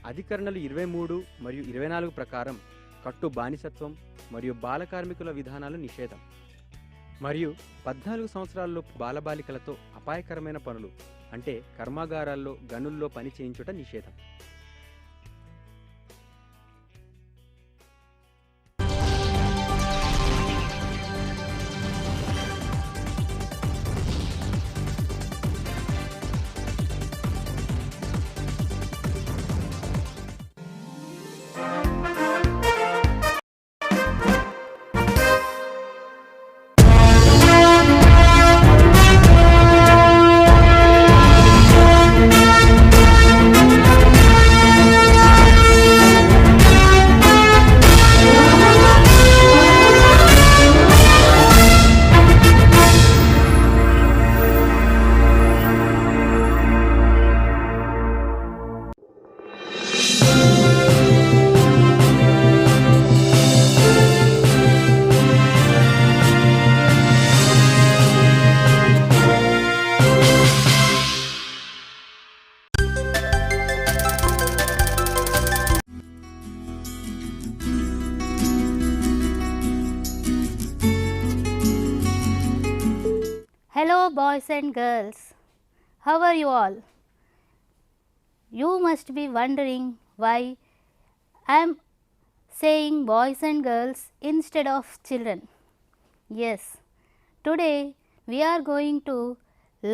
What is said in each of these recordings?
అధికరణలు 23 మరియు 24 ప్రకారం కట్టు బానిసత్వం మరియు బాలకార్మికుల విధానాలు నిషేధం. మరియు 14 సంవత్సరాలలోపు బాలబాలికలతో అపాయకరమైన పనులు అంటే కర్మాగారాల్లో గనుల్లో పని చేయించుట నిషేధం. Hello boys and girls, how are you all? You must be wondering why I am saying boys and girls instead of children. Yes, today we are going to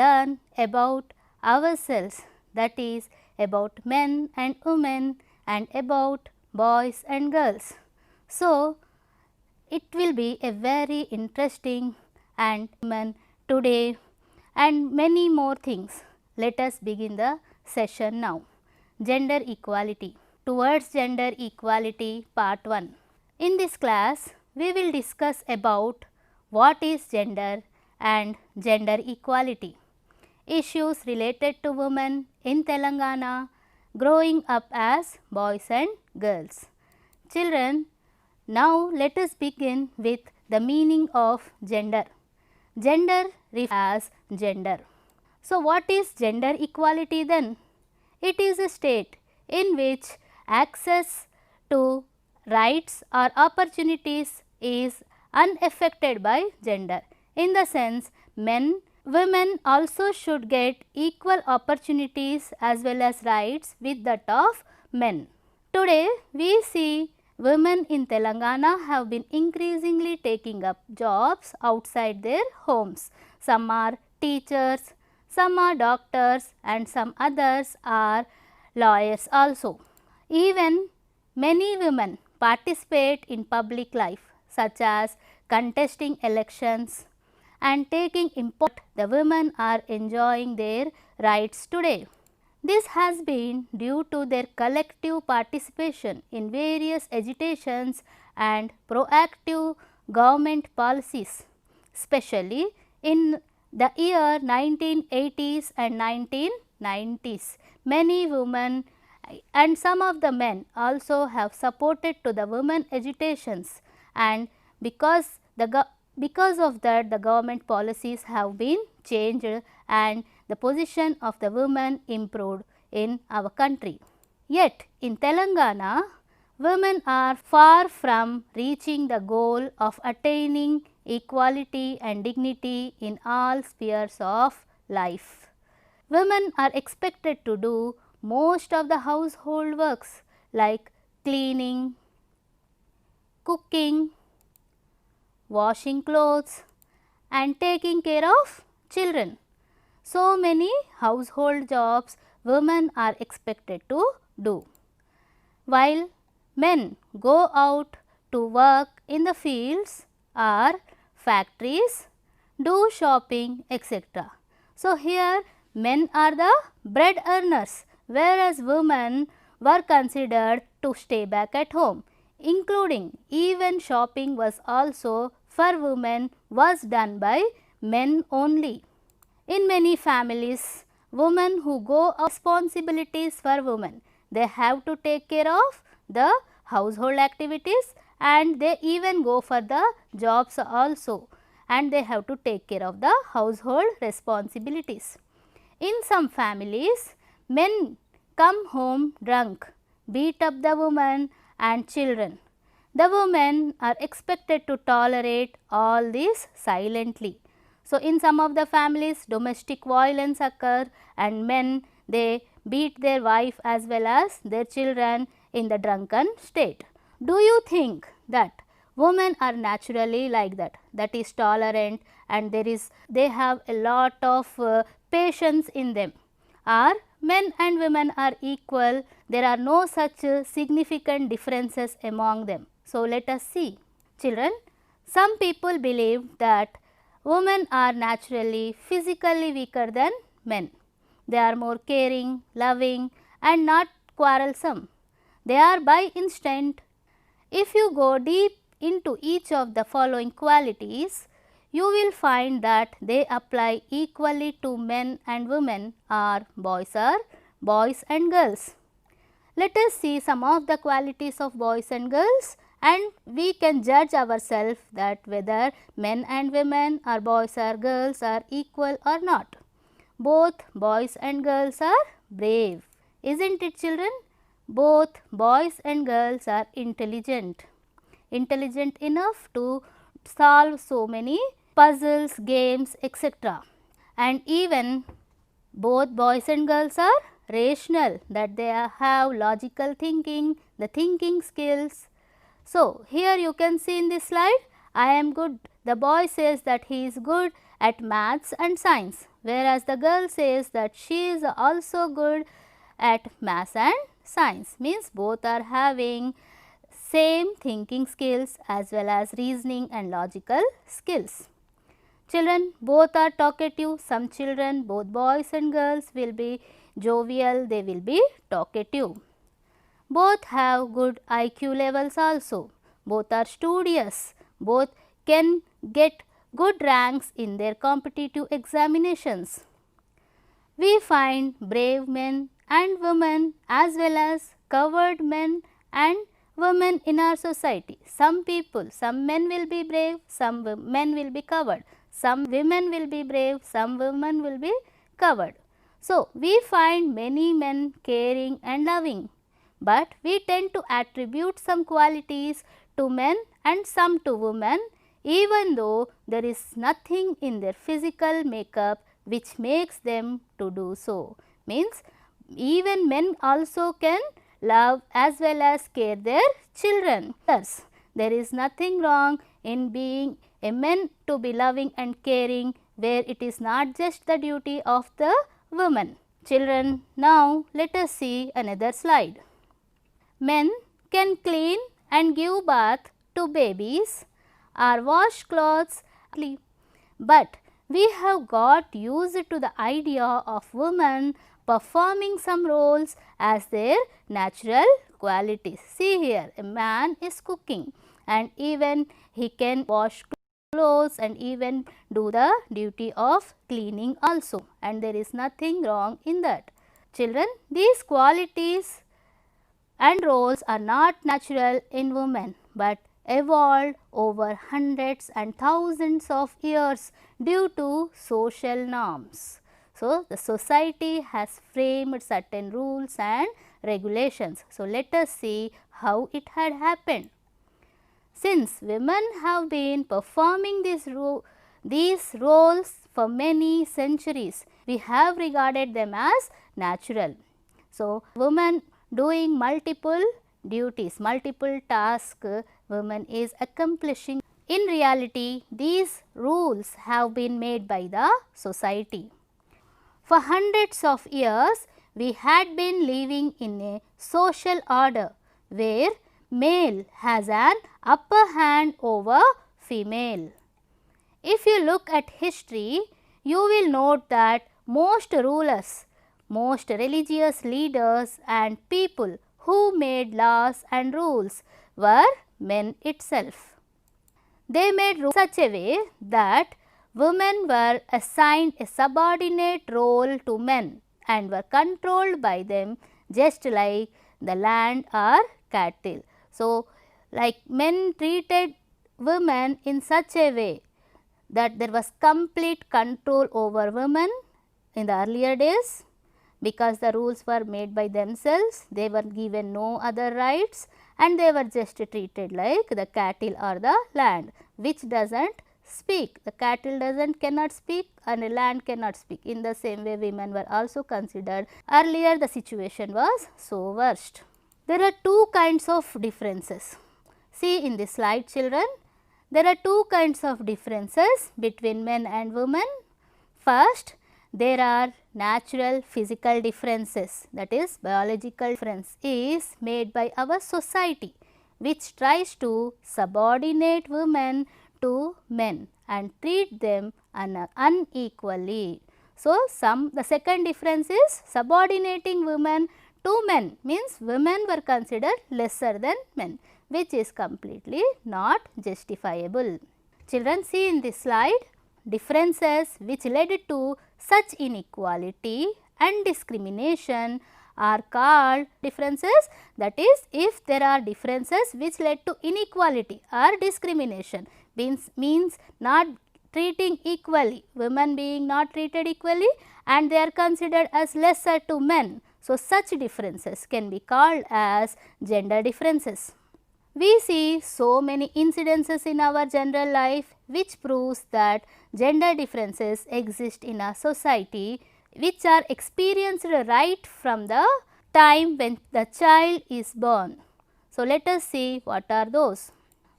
learn about ourselves, that is about men and women and about boys and girls. So, it will be a very interesting and today and many more things. Let us begin the session now. Gender equality. Towards gender equality part 1. In this class, we will discuss about what is gender and gender equality, issues related to women in Telangana growing up as boys and girls. Children, now let us begin with the meaning of gender. Gender refers as gender. So, what is gender equality then? It is a state in which access to rights or opportunities is unaffected by gender. In the sense, women also should get equal opportunities as well as rights with that of men. Today, we see women in Telangana have been increasingly taking up jobs outside their homes. Some are teachers, some are doctors and some others are lawyers also. Even many women participate in public life such as contesting elections and taking important. The women are enjoying their rights today. This has been due to their collective participation in various agitations and proactive government policies, especially in the year 1980s and 1990s. Many women and some of the men also have supported to the women agitations, and because of that the government policies have been changed and the position of the women improved in our country. Yet in Telangana, women are far from reaching the goal of attaining equality and dignity in all spheres of life. Women are expected to do most of the household works like cleaning, cooking, washing clothes and taking care of children. So many household jobs women are expected to do, while men go out to work in the fields or factories, do shopping, etc. So here men are the bread earners, whereas women were considered to stay back at home, including even shopping was also for women was done by men only. In many families, women who go responsibilities for women, they have to take care of the household activities and they even go for the jobs also, and they have to take care of the household responsibilities. In some families, men come home drunk beat up the woman and children. The women are expected to tolerate all this silently. So, in some of the families domestic violence occur and men they beat their wife as well as their children in the drunken state. Do you think that women are naturally like that, that is tolerant and they have a lot of patience in them, or men and women are equal, there are no such significant differences among them? So, let us see. Children, some people believe that women are naturally physically weaker than men. They are more caring, loving and not quarrelsome. They are by instinct. If you go deep into each of the following qualities, you will find that they apply equally to men and women, or boys and girls. Let us see some of the qualities of boys and girls, and we can judge ourselves that whether men and women or boys or girls are equal or not. Both boys and girls are brave, isn't it children? Both boys and girls are intelligent enough to solve so many puzzles, games, etc. And even both boys and girls are rational, that they have logical thinking, the thinking skills. So, here you can see in this slide, I am good. The boy says that he is good at maths and science, whereas the girl says that she is also good at maths and science. Means both are having same thinking skills as well as reasoning and logical skills. Children, both are talkative. Some children, both boys and girls, will be jovial, they will be talkative. Both have good IQ levels also. Both are studious. Both can get good ranks in their competitive examinations. We find brave men and women as well as coward men and women in our society. Some men will be brave, some men will be coward. Some women will be brave, some women will be coward. So, we find many men caring and loving, but we tend to attribute some qualities to men and some to women, even though there is nothing in their physical makeup which makes them to do so. Means even men also can love as well as care their children. Thus, there is nothing wrong in being a man to be loving and caring, where it is not just the duty of the woman. Children, now let us see another slide. Men can clean and give bath to babies or wash clothes, but we have got used to the idea of women performing some roles as their natural qualities. See here, a man is cooking and even he can wash clothes and even do the duty of cleaning also, and there is nothing wrong in that. Children, these qualities and roles are not natural in women, but evolved over hundreds and thousands of years due to social norms. So, the society has framed certain rules and regulations. So, let us see how it had happened. Since women have been performing these roles for many centuries, we have regarded them as natural. So, women doing multiple duties, multiple tasks women is accomplishing. In reality, these rules have been made by the society. For hundreds of years, we had been living in a social order where male has an upper hand over female. If you look at history, you will note that most rulers, most religious leaders and people who made laws and rules were men itself. They made rules such a way that women were assigned a subordinate role to men and were controlled by them, just like the land or cattle. So, like men treated women in such a way that there was complete control over women in the earlier days. because the rules were made by themselves, they were given no other rights and they were just treated like the cattle or the land, which does not speak. The cattle cannot speak and the land cannot speak. In the same way, women were also considered. Earlier the situation was so worst. There are two kinds of differences. See in this slide, children, there are two kinds of differences between men and women. First, there are natural physical differences, that is biological difference is made by our society, which tries to subordinate women to men and treat them unequally. So, the second difference is subordinating women to men, means women were considered lesser than men, which is completely not justifiable. Children, see in this slide, differences which led to such inequality and discrimination are called differences, that is, if there are differences which led to inequality or discrimination, means not treating equally, women being not treated equally and they are considered as lesser to men. So, such differences can be called as gender differences. We see so many incidences in our general life which proves that gender differences exist in our society, which are experienced right from the time when the child is born. So, let us see what are those.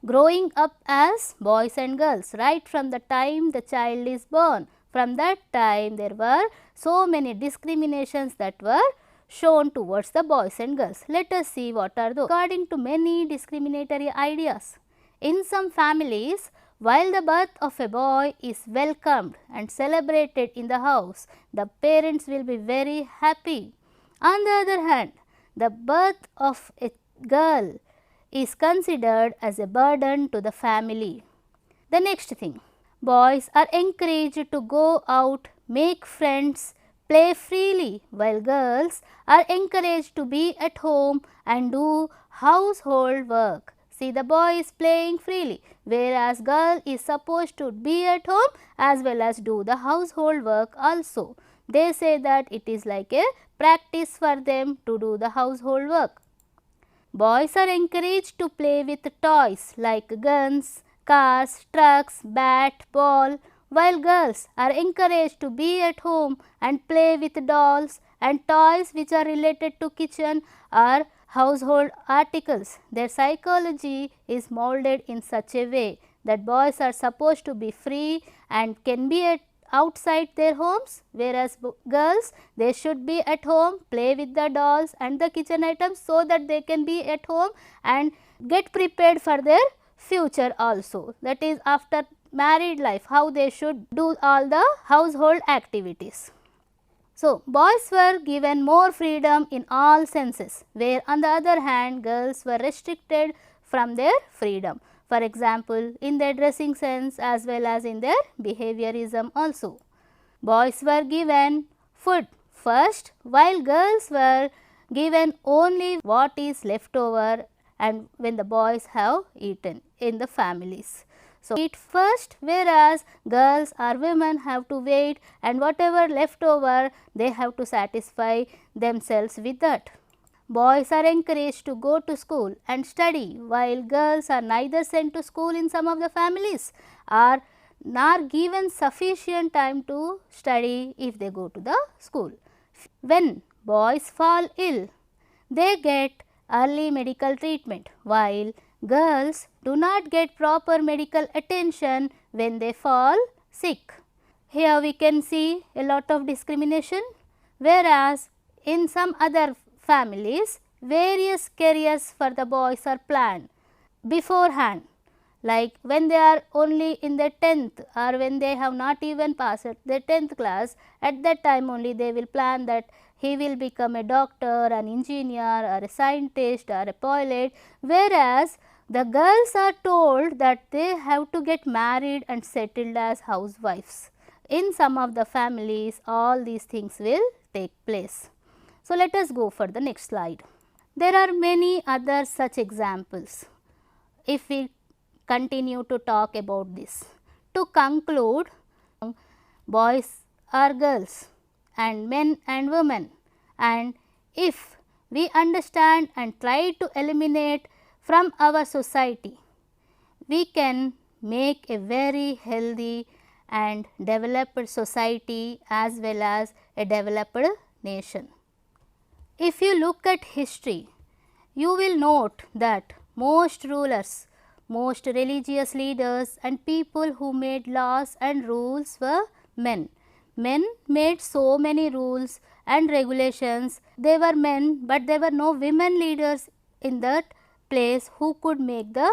Growing up as boys and girls, right from the time the child is born, from that time there were so many discriminations that were shown towards the boys and girls. Let us see what are those. According to many discriminatory ideas, in some families, while the birth of a boy is welcomed and celebrated in the house, the parents will be very happy. On the other hand, the birth of a girl is considered as a burden to the family. The next thing, boys are encouraged to go out, make friends, play freely, while girls are encouraged to be at home and do household work. See, the boy is playing freely, whereas girl is supposed to be at home as well as do the household work also. They say that it is like a practice for them to do the household work. Boys are encouraged to play with toys like guns, cars, trucks, bat, ball, while girls are encouraged to be at home and play with dolls and toys which are related to kitchen or household articles. Their psychology is molded in such a way that boys are supposed to be free and can be outside their homes, whereas girls, they should be at home, play with the dolls and the kitchen items so that they can be at home and get prepared for their future also. That is, after married life, how they should do all the household activities. So, boys were given more freedom in all senses, where on the other hand girls were restricted from their freedom. For example, in their dressing sense as well as in their behaviorism also. Boys were given food first, while girls were given only what is left over and when the boys have eaten in the families. So, eat first, whereas girls or women have to wait and whatever left over they have to satisfy themselves with that. Boys are encouraged to go to school and study, while girls are neither sent to school in some of the families or nor given sufficient time to study if they go to the school. When boys fall ill, they get early medical treatment, while girls do not get proper medical attention when they fall sick. Here we can see a lot of discrimination, whereas in some other families, various careers for the boys are planned beforehand, like when they are only in the 10th or when they have not even passed the 10th class, at that time only they will plan that he will become a doctor, an engineer or a scientist or a pilot, whereas the girls are told that they have to get married and settled as housewives. In some of the families, all these things will take place. So, let us go for the next slide. There are many other such examples if we continue to talk about this. To conclude, boys or girls and men and women, and if we understand and try to eliminate from our society, we can make a very healthy and developed society as well as a developed nation. If you look at history, you will note that most rulers, most religious leaders and people who made laws and rules were men. Men made so many rules and regulations. They were men, but there were no women leaders in that place who could make the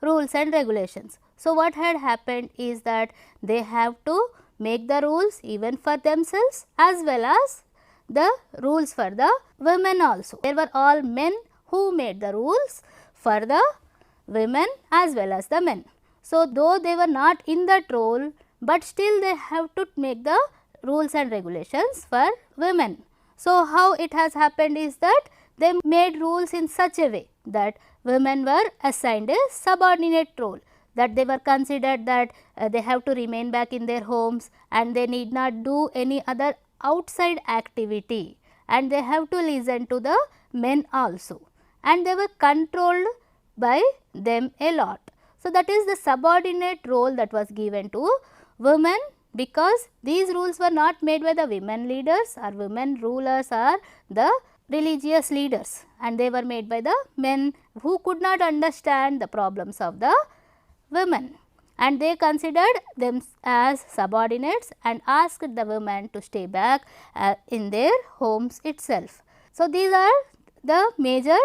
rules and regulations. So, what had happened is that they have to make the rules even for themselves as well as the rules for the women also. There were all men who made the rules for the women as well as the men. So, though they were not in that role, but still they have to make the rules and regulations for women. So, how it has happened is that they made rules in such a way that women were assigned a subordinate role, that they were considered that they have to remain back in their homes and they need not do any other outside activity, and they have to listen to the men also, and they were controlled by them a lot. So, that is the subordinate role that was given to women, because these rules were not made by the women leaders or women rulers or the religious leaders, and they were made by the men who could not understand the problems of the women, and they considered them as subordinates and asked the women to stay back in their homes itself. So, these are the major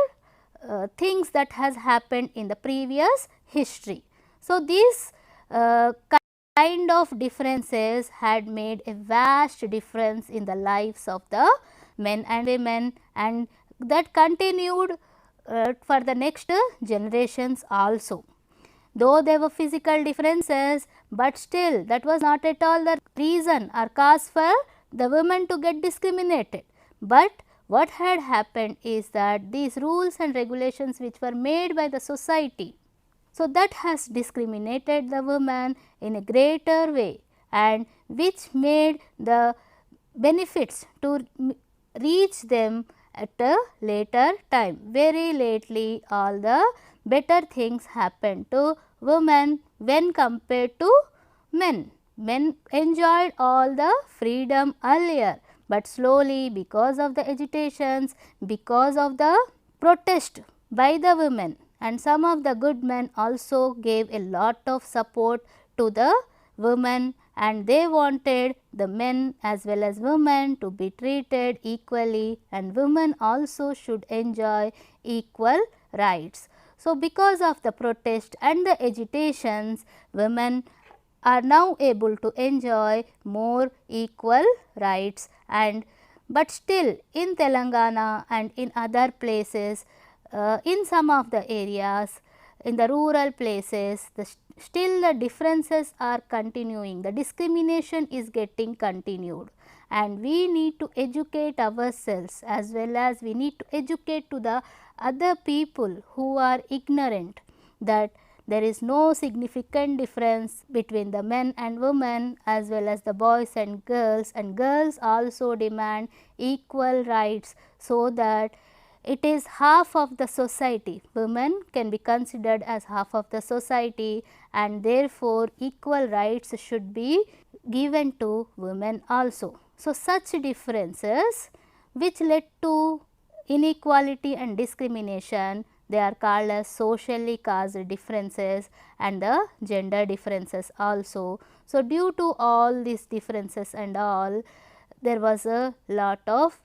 things that has happened in the previous history. So, these kind of differences had made a vast difference in the lives of the men and women, and that continued for the next generations also. Though there were physical differences, but still that was not at all the reason or cause for the women to get discriminated. But what had happened is that these rules and regulations which were made by the society, so that has discriminated the women in a greater way, and which made the benefits to reach them at a later time. Very lately, all the better things happened to women when compared to men. Men enjoyed all the freedom earlier, but slowly, because of the agitations, because of the protest by the women, and some of the good men also gave a lot of support to the women, and they wanted the men as well as women to be treated equally, and women also should enjoy equal rights. So, because of the protest and the agitations, women are now able to enjoy more equal rights, and but still in Telangana and in other places, in some of the areas, in the rural places, still the differences are continuing, the discrimination is getting continued, and we need to educate ourselves as well as we need to educate to the other people who are ignorant that there is no significant difference between the men and women as well as the boys and girls also demand equal rights, so that it is half of the society. Women can be considered as half of the society, and therefore, equal rights should be given to women also. So, such differences which led to inequality and discrimination, they are called as socially caused differences and the gender differences also. So, due to all these differences and all, there was a lot of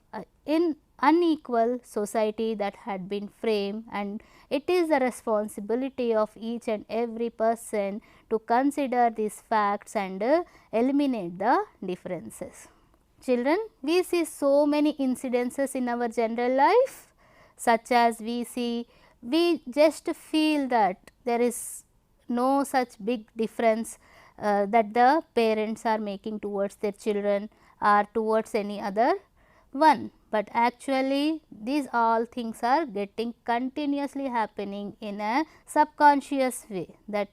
unequal society that had been framed, and it is the responsibility of each and every person to consider these facts and eliminate the differences. Children, we see so many incidences in our general life, such as we just feel that there is no such big difference that the parents are making towards their children or towards any other one, but actually these all things are getting continuously happening in a subconscious way, that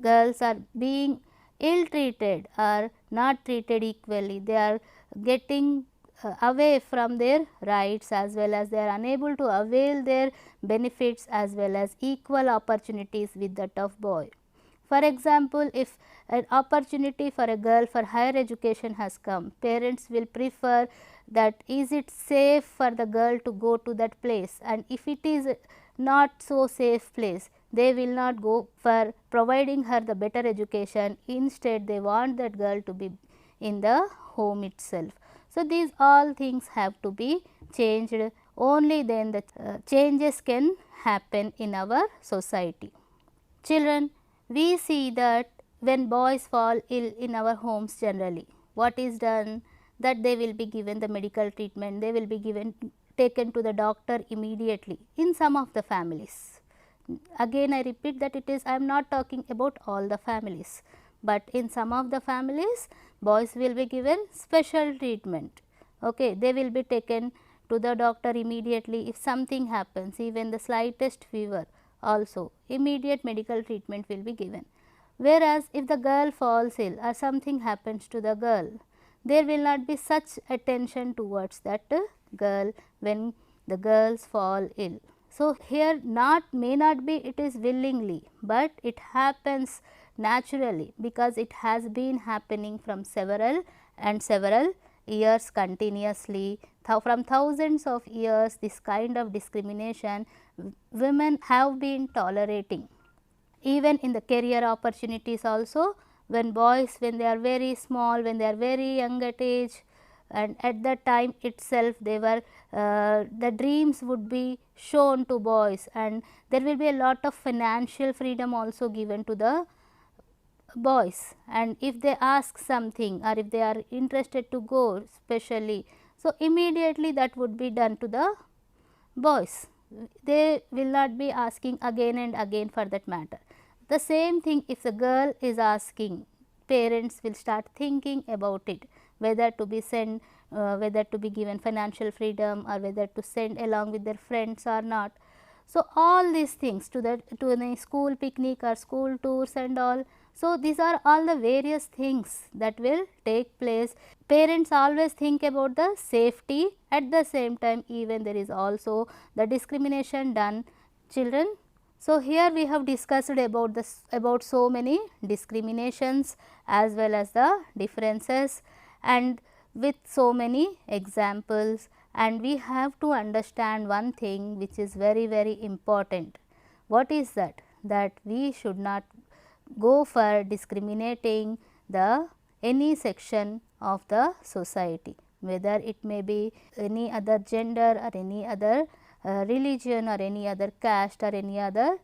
girls are being ill treated or not treated equally, they are getting away from their rights, as well as they are unable to avail their benefits as well as equal opportunities with that of boy. For example, if an opportunity for a girl for higher education has come, parents will prefer that is it safe for the girl to go to that place, and if it is not so safe place, they will not go for providing her the better education. Instead, they want that girl to be in the home itself. So, these all things have to be changed, only then the changes can happen in our society. Children, we see that when boys fall ill in our homes generally, what is done, that they will be given the medical treatment, they will be taken to the doctor immediately in some of the families. Again I repeat that it is, I am not talking about all the families, but in some of the families boys will be given special treatment. Okay, they will be taken to the doctor immediately if something happens, even the slightest fever also immediate medical treatment will be given. Whereas, if the girl falls ill or something happens to the girl, there will not be such attention towards that girl when the girls fall ill. So, here may not be it is willingly, but it happens naturally because it has been happening from several years continuously. From thousands of years, this kind of discrimination women have been tolerating. Even in the career opportunities also, when boys, when they are very small, when they are very young at age, and at that time itself they were the dreams would be shown to boys, and there will be a lot of financial freedom also given to the boys, and if they ask something or if they are interested to go specially, so immediately that would be done to the boys. They will not be asking again and again for that matter. The same thing if the girl is asking, parents will start thinking about it, whether to be sent, whether to be given financial freedom or whether to send along with their friends or not. So, all these things to the school picnic or school tours and all. So, these are all the various things that will take place. Parents always think about the safety, at the same time even there is also the discrimination done children. So, here we have discussed about so many discriminations as well as the differences, and with so many examples, and we have to understand one thing which is very important. What is that? That we should not go for discriminating the any section of the society, whether it may be any other gender or any other religion or any other caste or any other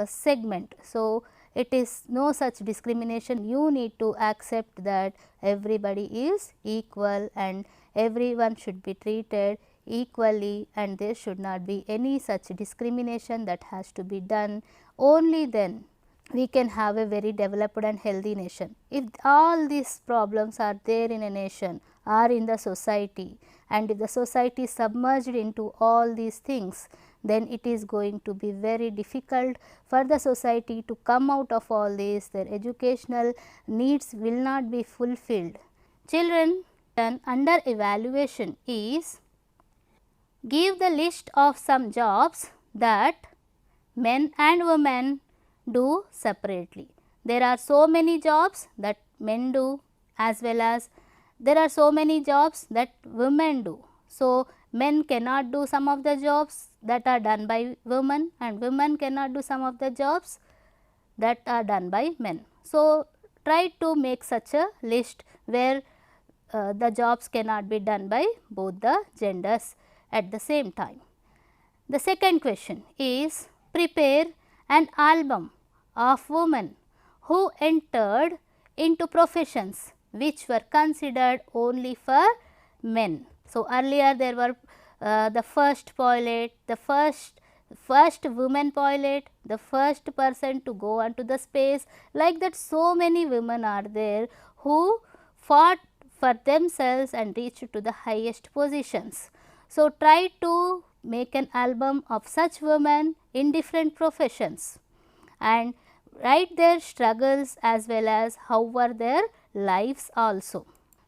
segment. So, it is no such discrimination. You need to accept that everybody is equal and everyone should be treated equally, and there should not be any such discrimination that has to be done. Only then we can have a very developed and healthy nation. If all these problems are there in a nation or in the society, and if the society is submerged into all these things, then it is going to be very difficult for the society to come out of all this. Their educational needs will not be fulfilled. Children, under evaluation is give the list of some jobs that men and women do separately. There are so many jobs that men do, as well as there are so many jobs that women do. So, men cannot do some of the jobs that are done by women, and women cannot do some of the jobs that are done by men. So, try to make such a list where the jobs cannot be done by both the genders at the same time. The second question is prepare an album of women who entered into professions which were considered only for men. So, earlier there were the first pilot, the first woman pilot, the first person to go onto the space, like that so many women are there who fought for themselves and reached to the highest positions. So, try to make an album of such women in different professions and write their struggles as well as how were their lives also.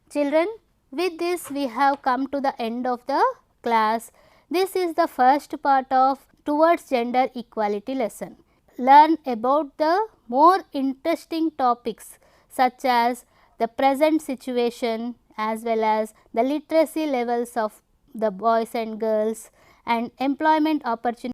Children, With this, we have come to the end of the class. This is the first part of Towards Gender Equality lesson. Learn about the more interesting topics such as the present situation as well as the literacy levels of the boys and girls and employment opportunities